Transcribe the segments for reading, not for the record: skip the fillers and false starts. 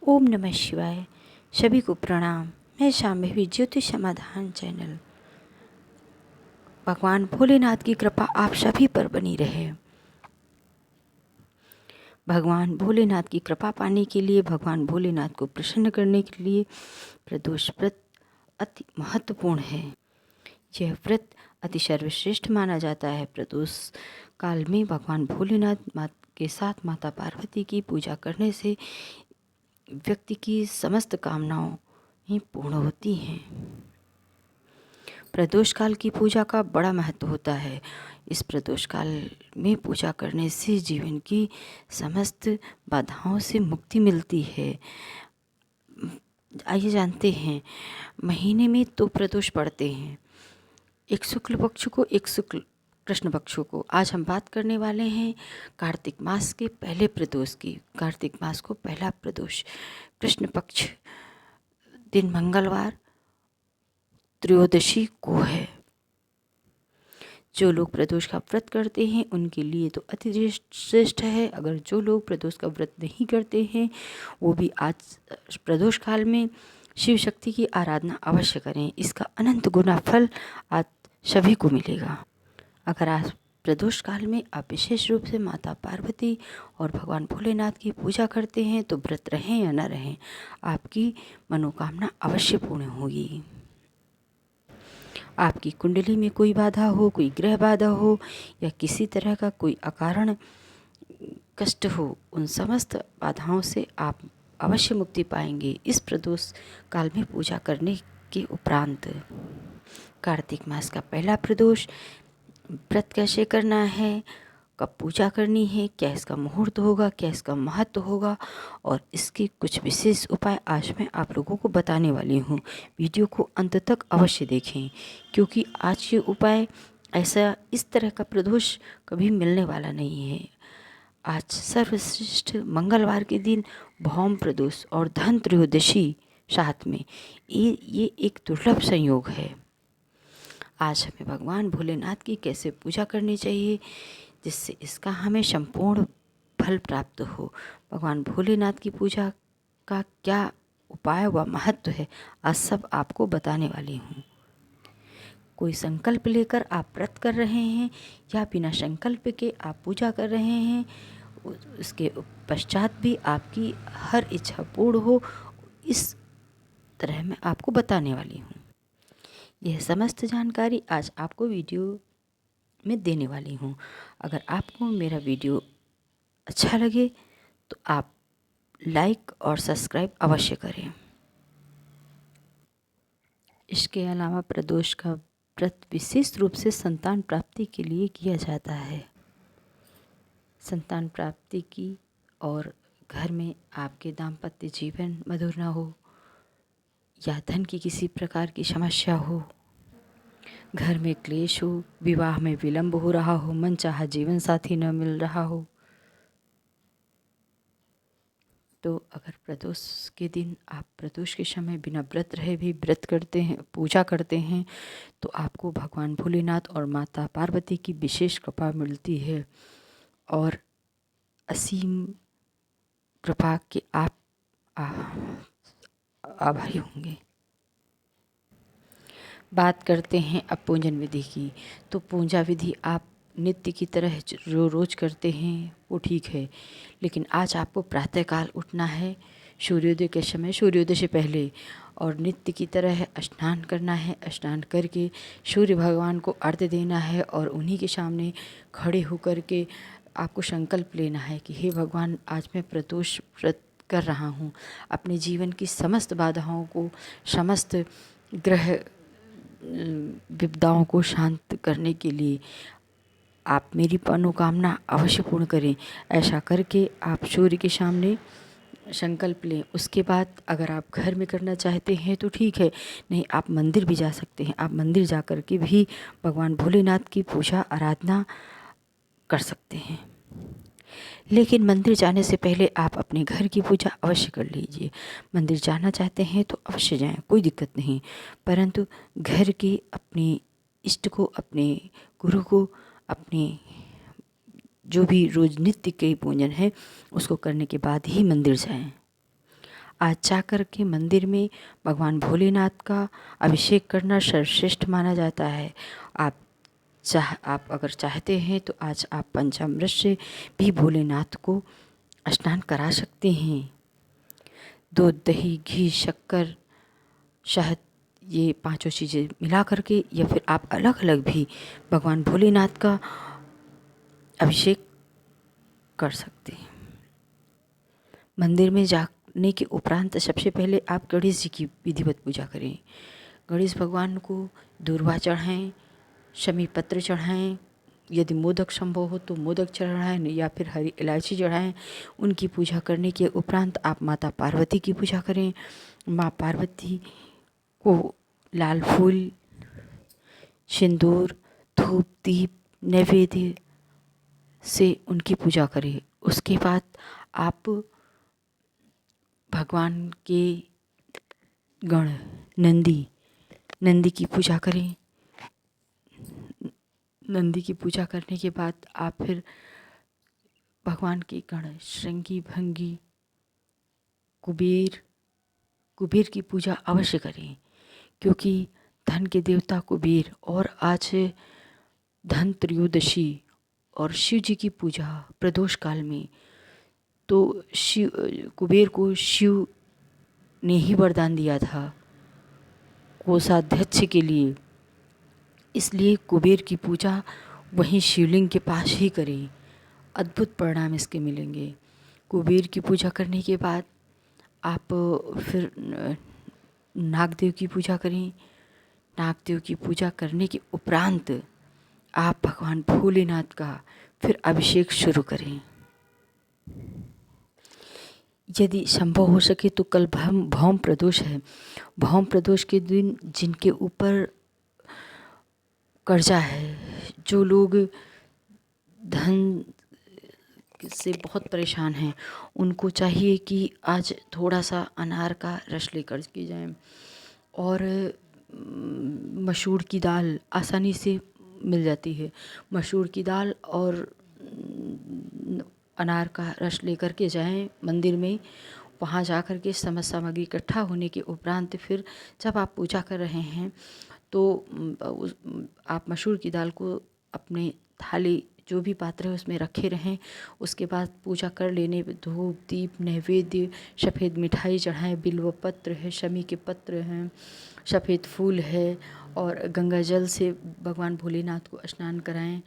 ओम नमः शिवाय। सभी को प्रणाम। मैं शाम्भवी ज्योतिष समाधान चैनल। भगवान भोलेनाथ की कृपा आप सभी पर बनी रहे। भगवान भोलेनाथ की कृपा पाने के लिए, भगवान भोलेनाथ को प्रसन्न करने के लिए प्रदोष व्रत अति महत्वपूर्ण है। यह व्रत अति सर्वश्रेष्ठ माना जाता है। प्रदोष काल में भगवान भोलेनाथ के साथ माता पार्वती की पूजा करने से व्यक्ति की समस्त कामनाओं ही पूर्ण होती हैं। प्रदोष काल की पूजा का बड़ा महत्व होता है। इस प्रदोष काल में पूजा करने से जीवन की समस्त बाधाओं से मुक्ति मिलती है। आइए जानते हैं, महीने में 2 प्रदोष पड़ते हैं, एक शुक्ल पक्ष को, एक शुक्ल कृष्ण पक्ष को। आज हम बात करने वाले हैं कार्तिक मास के पहले प्रदोष की। कार्तिक मास को पहला प्रदोष कृष्ण पक्ष दिन मंगलवार त्रयोदशी को है। जो लोग प्रदोष का व्रत करते हैं उनके लिए तो अति श्रेष्ठ है। अगर जो लोग प्रदोष का व्रत नहीं करते हैं वो भी आज प्रदोष काल में शिव शक्ति की आराधना अवश्य करें। इसका अनंत गुना फल आज सभी को मिलेगा। अगर आज प्रदोष काल में आप विशेष रूप से माता पार्वती और भगवान भोलेनाथ की पूजा करते हैं तो व्रत रहें या न रहें, आपकी मनोकामना अवश्य पूर्ण होगी। आपकी कुंडली में कोई बाधा हो, कोई ग्रह बाधा हो या किसी तरह का कोई अकारण कष्ट हो, उन समस्त बाधाओं से आप अवश्य मुक्ति पाएंगे इस प्रदोष काल में पूजा करने के उपरांत। कार्तिक मास का पहला प्रदोष व्रत कैसे करना है, कब पूजा करनी है, क्या इसका मुहूर्त होगा, क्या इसका महत्व होगा और इसके कुछ विशेष उपाय आज मैं आप लोगों को बताने वाली हूँ। वीडियो को अंत तक अवश्य देखें, क्योंकि आज ये उपाय ऐसा इस तरह का प्रदोष कभी मिलने वाला नहीं है। आज सर्वश्रेष्ठ मंगलवार के दिन भौम प्रदोष और धन त्रयोदशी साथ में, ये एक दुर्लभ संयोग है। आज हमें भगवान भोलेनाथ की कैसे पूजा करनी चाहिए जिससे इसका हमें संपूर्ण फल प्राप्त हो। भगवान भोलेनाथ की पूजा का क्या उपाय व महत्व है, आज सब आपको बताने वाली हूँ। कोई संकल्प लेकर आप व्रत कर रहे हैं या बिना संकल्प के आप पूजा कर रहे हैं, उसके पश्चात भी आपकी हर इच्छा पूर्ण हो, इस तरह मैं आपको बताने वाली हूँ। यह समस्त जानकारी आज आपको वीडियो में देने वाली हूँ। अगर आपको मेरा वीडियो अच्छा लगे तो आप लाइक और सब्सक्राइब अवश्य करें। इसके अलावा प्रदोष का व्रत विशेष रूप से संतान प्राप्ति के लिए किया जाता है। संतान प्राप्ति की और घर में आपके दाम्पत्य जीवन मधुर न हो या धन की किसी प्रकार की समस्या हो, घर में क्लेश हो, विवाह में विलंब हो रहा हो, मनचाहा जीवन साथी न मिल रहा हो, तो अगर प्रदोष के दिन आप प्रदोष के समय बिना व्रत रहे भी व्रत करते हैं, पूजा करते हैं, तो आपको भगवान भोलेनाथ और माता पार्वती की विशेष कृपा मिलती है और असीम कृपा के आप आभारी होंगे। बात करते हैं अब पूजन विधि की। तो पूजा विधि आप नित्य की तरह जो रोज़ करते हैं वो ठीक है, लेकिन आज आपको प्रातःकाल उठना है सूर्योदय के समय, सूर्योदय से पहले, और नित्य की तरह स्नान करना है। स्नान करके सूर्य भगवान को अर्घ्य देना है और उन्हीं के सामने खड़े होकर के आपको संकल्प लेना है कि हे भगवान, आज मैं प्रदोष व्रत कर रहा हूँ। अपने जीवन की समस्त बाधाओं को, समस्त ग्रह विपदाओं को शांत करने के लिए आप मेरी मनोकामना अवश्य पूर्ण करें। ऐसा करके आप सूर्य के सामने संकल्प लें। उसके बाद अगर आप घर में करना चाहते हैं तो ठीक है, नहीं आप मंदिर भी जा सकते हैं। आप मंदिर जा कर के भी भगवान भोलेनाथ की पूजा आराधना कर सकते हैं, लेकिन मंदिर जाने से पहले आप अपने घर की पूजा अवश्य कर लीजिए। मंदिर जाना चाहते हैं तो अवश्य जाएं, कोई दिक्कत नहीं, परंतु घर की अपने इष्ट को, अपने गुरु को, अपने जो भी रोज नित्य के पूजन है उसको करने के बाद ही मंदिर जाएं। आज जाकर के मंदिर में भगवान भोलेनाथ का अभिषेक करना सर्वश्रेष्ठ माना जाता है। आप अगर चाहते हैं तो आज आप पंचामृत से भी भोलेनाथ को स्नान करा सकते हैं। दूध, दही, घी, शक्कर, शहद, ये पांचों चीज़ें मिला करके या फिर आप अलग अलग भी भगवान भोलेनाथ का अभिषेक कर सकते हैं। मंदिर में जाने के उपरांत सबसे पहले आप गणेश जी की विधिवत पूजा करें। गणेश भगवान को दूर्वा चढ़ाएं, शमी पत्र चढ़ाएं, यदि मोदक संभव हो तो मोदक चढ़ाएं या फिर हरी इलायची चढ़ाएं। उनकी पूजा करने के उपरांत आप माता पार्वती की पूजा करें। माँ पार्वती को लाल फूल, सिंदूर, धूप, दीप, नैवेद्य से उनकी पूजा करें। उसके बाद आप भगवान के गण नंदी की पूजा करें। नंदी की पूजा करने के बाद आप फिर भगवान के गण श्रृंगी, भंगी, कुबेर की पूजा अवश्य करें, क्योंकि धन के देवता कुबेर और आज धन त्रयोदशी और शिव जी की पूजा प्रदोष काल में, तो कुबेर को शिव ने ही वरदान दिया था कोषाध्यक्ष के लिए, इसलिए कुबेर की पूजा वहीं शिवलिंग के पास ही करें। अद्भुत परिणाम इसके मिलेंगे। कुबेर की पूजा करने के बाद आप फिर नागदेव की पूजा करें। नागदेव की पूजा करने के उपरांत आप भगवान भोलेनाथ का फिर अभिषेक शुरू करें। यदि संभव हो सके तो कल भौम प्रदोष है। भौम प्रदोष के दिन जिनके ऊपर कर्जा है, जो लोग धन से बहुत परेशान हैं, उनको चाहिए कि आज थोड़ा सा अनार का रस लेकर के जाएं और मसूर की दाल आसानी से मिल जाती है। मसूर की दाल और अनार का रस लेकर के जाएं मंदिर में। वहाँ जा कर के समस्त सामग्री इकट्ठा होने के उपरांत फिर जब आप पूजा कर रहे हैं तो आप मसूर की दाल को अपने थाली जो भी पात्र है उसमें रखे रहें। उसके बाद पूजा कर लेने, धूप, दीप, नैवेद्य, सफ़ेद मिठाई चढ़ाएं, बिल्व पत्र है, शमी के पत्र हैं, सफ़ेद फूल है और गंगा जल से भगवान भोलेनाथ को स्नान कराएं।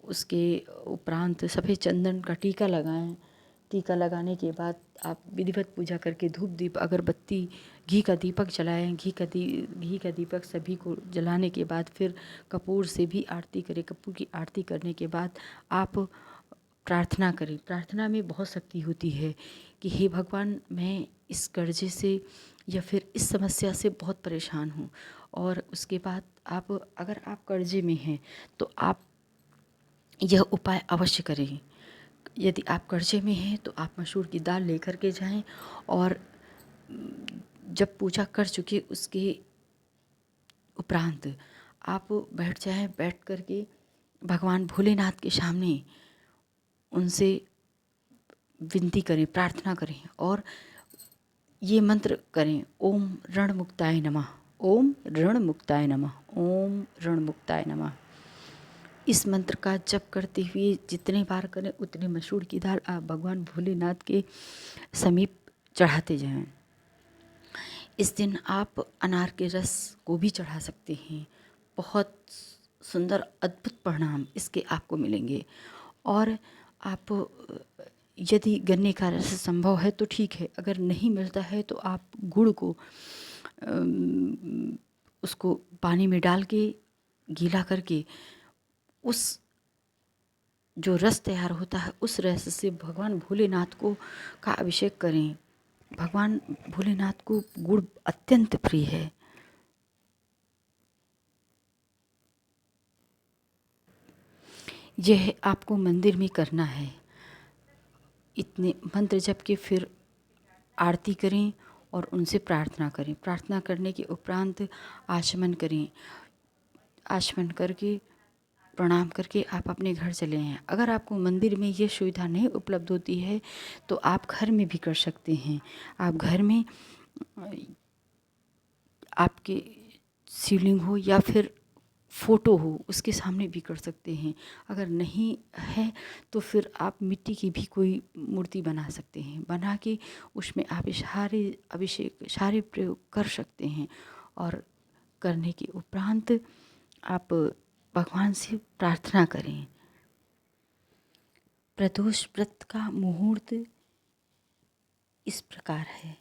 उसके उपरांत सफ़ेद चंदन का टीका लगाएं। टीका लगाने के बाद आप विधिवत पूजा करके धूप, दीप, अगरबत्ती, घी का दीपक जलाएं। घी का दीपक सभी को जलाने के बाद फिर कपूर से भी आरती करें। कपूर की आरती करने के बाद आप प्रार्थना करें। प्रार्थना में बहुत शक्ति होती है कि हे भगवान, मैं इस कर्जे से या फिर इस समस्या से बहुत परेशान हूँ। और उसके बाद अगर आप कर्जे में हैं तो आप यह उपाय अवश्य करें। यदि आप कर्जे में हैं तो आप मसूर की दाल लेकर के जाएं और जब पूजा कर चुके उसके उपरांत आप बैठ जाएं। बैठ कर के भगवान भोलेनाथ के सामने उनसे विनती करें, प्रार्थना करें और ये मंत्र करें, ओम ऋणमुक्ताय नमः, ओम ऋणमुक्ताय नमः, ओम ऋणमुक्ताय नमः। इस मंत्र का जप करते हुए जितने बार करें उतने मसूर की दाल आप भगवान भोलेनाथ के समीप चढ़ाते जाएं। इस दिन आप अनार के रस को भी चढ़ा सकते हैं। बहुत सुंदर अद्भुत परिणाम इसके आपको मिलेंगे। और आप यदि गन्ने का रस संभव है तो ठीक है, अगर नहीं मिलता है तो आप गुड़ को उसको पानी में डाल के गीला करके उस जो रस तैयार होता है उस रस से भगवान भोलेनाथ को का अभिषेक करें। भगवान भोलेनाथ को गुड़ अत्यंत प्रिय है। यह आपको मंदिर में करना है। इतने मंत्र जप के फिर आरती करें और उनसे प्रार्थना करें। प्रार्थना करने के उपरांत आचमन करें। आचमन करके प्रणाम करके आप अपने घर चले हैं। अगर आपको मंदिर में ये सुविधा नहीं उपलब्ध होती है तो आप घर में भी कर सकते हैं। आप घर में आपके शिवलिंग हो या फिर फ़ोटो हो उसके सामने भी कर सकते हैं। अगर नहीं है तो फिर आप मिट्टी की भी कोई मूर्ति बना सकते हैं। बना के उसमें आप सारे अभिषेक सारे प्रयोग कर सकते हैं। और करने के उपरांत आप भगवान से प्रार्थना करें। प्रदोष व्रत का मुहूर्त इस प्रकार है।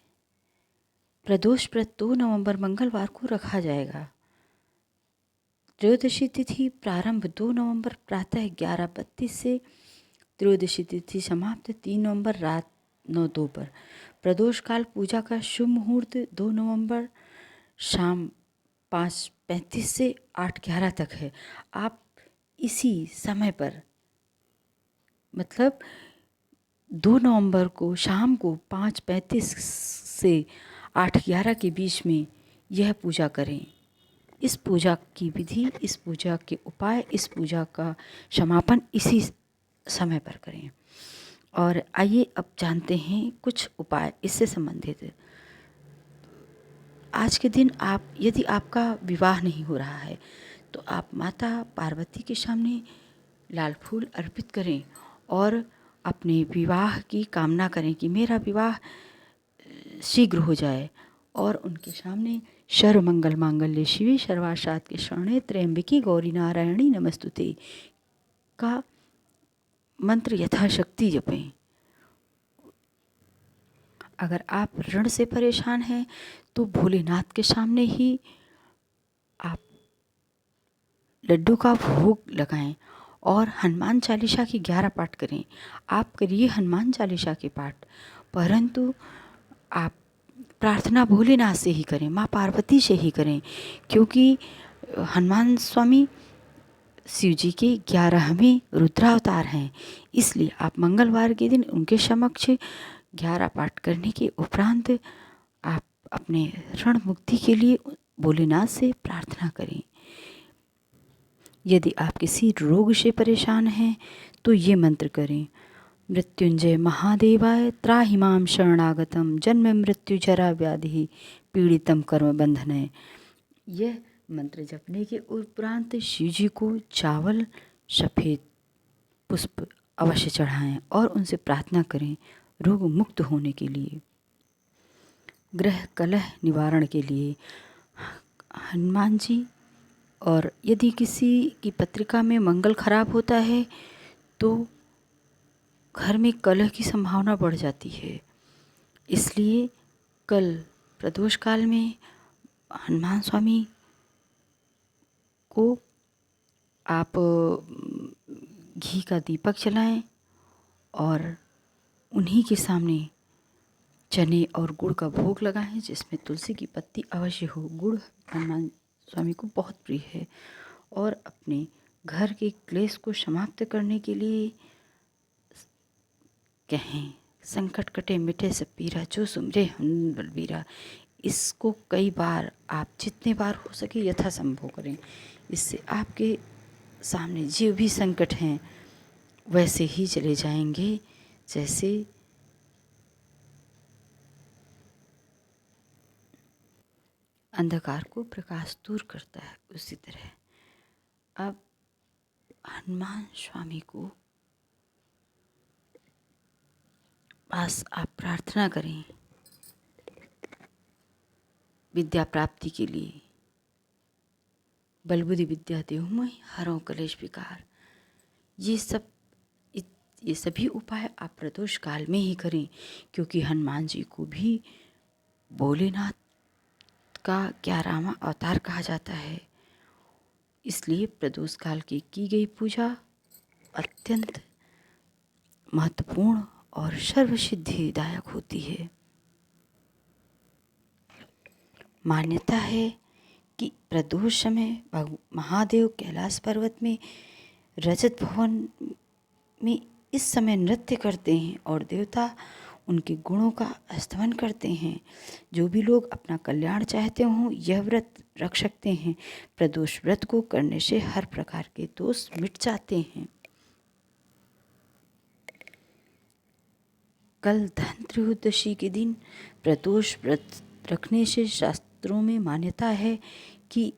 प्रदोष व्रत 2 नवंबर मंगलवार को रखा जाएगा। त्रयोदशी तिथि प्रारंभ 2 नवंबर प्रातः 11:32 से, त्रयोदशी तिथि समाप्त 3 नवंबर रात 9:02 पर। प्रदोष काल पूजा का शुभ मुहूर्त 2 नवंबर शाम 5:35 से 8:11 तक है। आप इसी समय पर मतलब 2 नवंबर को शाम को 5:35 से 8:11 के बीच में यह पूजा करें। इस पूजा की विधि, इस पूजा के उपाय, इस पूजा का समापन इसी समय पर करें। और आइए अब जानते हैं कुछ उपाय इससे संबंधित। आज के दिन आप यदि आपका विवाह नहीं हो रहा है तो आप माता पार्वती के सामने लाल फूल अर्पित करें और अपने विवाह की कामना करें कि मेरा विवाह शीघ्र हो जाए। और उनके सामने सर्वमंगल मांगल्ये शिवे सर्वार्थ शरण्ये त्र्यंबके गौरी नारायणी नमस्तुते का मंत्र यथाशक्ति जपें। अगर आप ऋण से परेशान हैं तो भोलेनाथ के सामने ही आप लड्डू का भोग लगाएं और हनुमान चालीसा की 11 पाठ करें। आप करिए हनुमान चालीसा के पाठ, परंतु आप प्रार्थना भोलेनाथ से ही करें, माँ पार्वती से ही करें, क्योंकि हनुमान स्वामी शिव जी के 11वें रुद्रावतार हैं। इसलिए आप मंगलवार के दिन उनके समक्ष 11 पाठ करने के उपरांत आप अपने ऋण मुक्ति के लिए भोलेनाथ से प्रार्थना करें। यदि आप किसी रोग से परेशान हैं तो ये मंत्र करें। मृत्युंजय महादेवाय त्राहि मां शरणागतम जन्म मृत्यु जरा व्याधि पीड़ितम कर्म बंधनय। यह मंत्र जपने के उपरांत शिव जी को चावल सफ़ेद पुष्प अवश्य चढ़ाएं और उनसे प्रार्थना करें रोग मुक्त होने के लिए, ग्रह कलह निवारण के लिए। हनुमान जी, और यदि किसी की पत्रिका में मंगल खराब होता है तो घर में कलह की संभावना बढ़ जाती है। इसलिए कल प्रदोष काल में हनुमान स्वामी को आप घी का दीपक जलाएं और उन्हीं के सामने चने और गुड़ का भोग लगाएं जिसमें तुलसी की पत्ती अवश्य हो। गुड़ हनुमान स्वामी को बहुत प्रिय है। और अपने घर के क्लेश को समाप्त करने के लिए कहें, संकट कटे मिटे सब पीरा जो सुमरे हनुमान बलबीरा। इसको कई बार आप जितने बार हो सके यथासंभव करें। इससे आपके सामने जो भी संकट हैं वैसे ही चले जाएंगे जैसे अंधकार को प्रकाश दूर करता है उसी तरह। अब हनुमान स्वामी को पास आप प्रार्थना करें विद्या प्राप्ति के लिए। बलबुद्धि विद्या देहुमय हरौ कलेश विकार। ये सभी उपाय आप प्रदोष काल में ही करें, क्योंकि हनुमान जी को भी भोलेनाथ का 11वां अवतार कहा जाता है। इसलिए प्रदोष काल की गई पूजा अत्यंत महत्वपूर्ण और सर्वसिद्धिदायक होती है। मान्यता है कि प्रदोष समय महादेव कैलाश पर्वत में रजत भवन में इस समय नृत्य करते हैं और देवता उनके गुणों का स्तमन करते हैं। जो भी लोग अपना कल्याण चाहते हों यह व्रत रख सकते हैं। प्रदोष व्रत को करने से हर प्रकार के दोष मिट जाते हैं। कल धन त्रयोदशी के दिन प्रदोष व्रत रखने से शास्त्रों में मान्यता है कि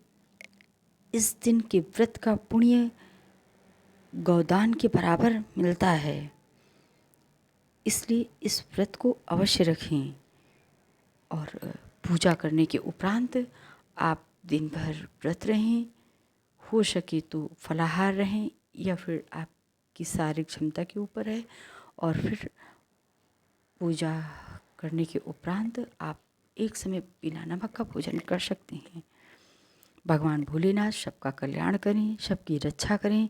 इस दिन के व्रत का पुण्य गौदान के बराबर मिलता है। इसलिए इस व्रत को अवश्य रखें। और पूजा करने के उपरांत आप दिन भर व्रत रहें, हो सके तो फलाहार रहें, या फिर आपकी शारीरिक क्षमता के ऊपर है। और फिर पूजा करने के उपरांत आप एक समय बिना नमक का भोजन कर सकते हैं। भगवान भोलेनाथ सबका कल्याण करें, सबकी रक्षा करें,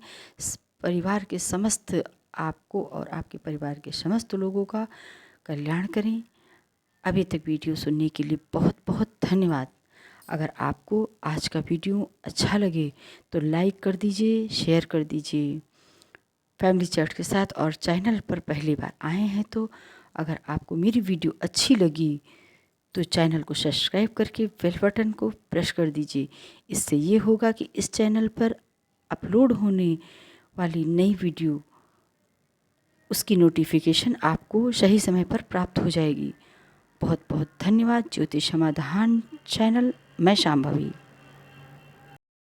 परिवार के समस्त आपको और आपके परिवार के समस्त लोगों का कल्याण करें। अभी तक वीडियो सुनने के लिए बहुत बहुत धन्यवाद। अगर आपको आज का वीडियो अच्छा लगे तो लाइक कर दीजिए, शेयर कर दीजिए फैमिली चैट के साथ। और चैनल पर पहली बार आए हैं तो अगर आपको मेरी वीडियो अच्छी लगी तो चैनल को सब्सक्राइब करके बेल बटन को प्रेस कर दीजिए। इससे ये होगा कि इस चैनल पर अपलोड होने वाली नई वीडियो उसकी नोटिफिकेशन आपको सही समय पर प्राप्त हो जाएगी। बहुत बहुत धन्यवाद। ज्योतिष समाधान चैनल, मैं शांभवी।